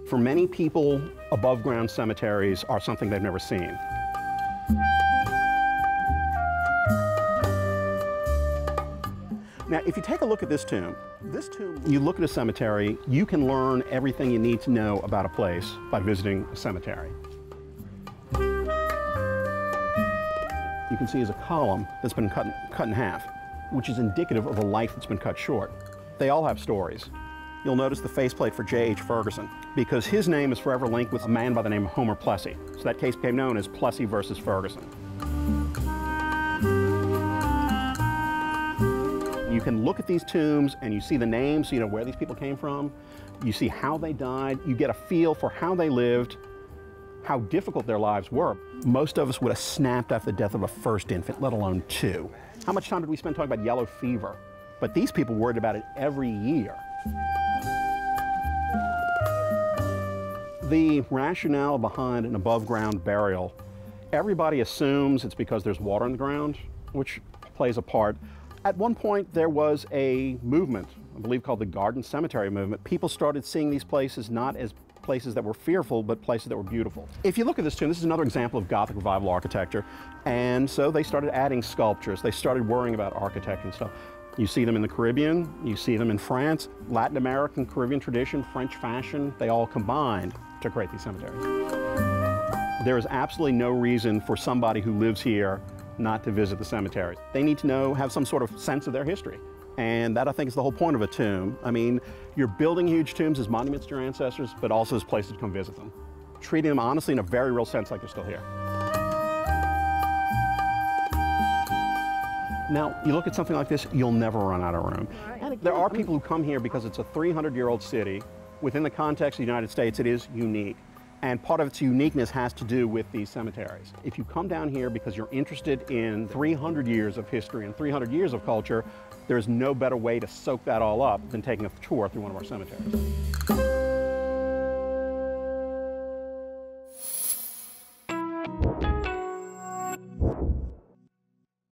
For many people, above-ground cemeteries are something they've never seen. Now, if you take a look at this tomb, you look at a cemetery, you can learn everything you need to know about a place by visiting a cemetery. You can see is a column that's been cut in half, which is indicative of a life that's been cut short. They all have stories. You'll notice the faceplate for J.H. Ferguson, because his name is forever linked with a man by the name of Homer Plessy. So that case became known as Plessy versus Ferguson. You can look at these tombs and you see the names, you know where these people came from. You see how they died. You get a feel for how they lived, how difficult their lives were. Most of us would have snapped after the death of a first infant, let alone two. How much time did we spend talking about yellow fever? But these people worried about it every year. The rationale behind an above-ground burial, everybody assumes it's because there's water in the ground, which plays a part. At one point, there was a movement, I believe called the Garden Cemetery movement. People started seeing these places not as places that were fearful, but places that were beautiful. If you look at this tomb, this is another example of Gothic Revival architecture. And so they started adding sculptures. They started worrying about architecture and stuff. You see them in the Caribbean, you see them in France, Latin American, Caribbean tradition, French fashion, they all combined to create these cemeteries. There is absolutely no reason for somebody who lives here not to visit the cemeteries. They need to know, have some sort of sense of their history. And that, I think, is the whole point of a tomb. I mean, you're building huge tombs as monuments to your ancestors, but also as places to come visit them. Treating them honestly in a very real sense like they're still here. Now, you look at something like this, you'll never run out of room. And there are people who come here because it's a 300-year-old city. Within the context of the United States, it is unique. And part of its uniqueness has to do with these cemeteries. If you come down here because you're interested in 300 years of history and 300 years of culture, there's no better way to soak that all up than taking a tour through one of our cemeteries.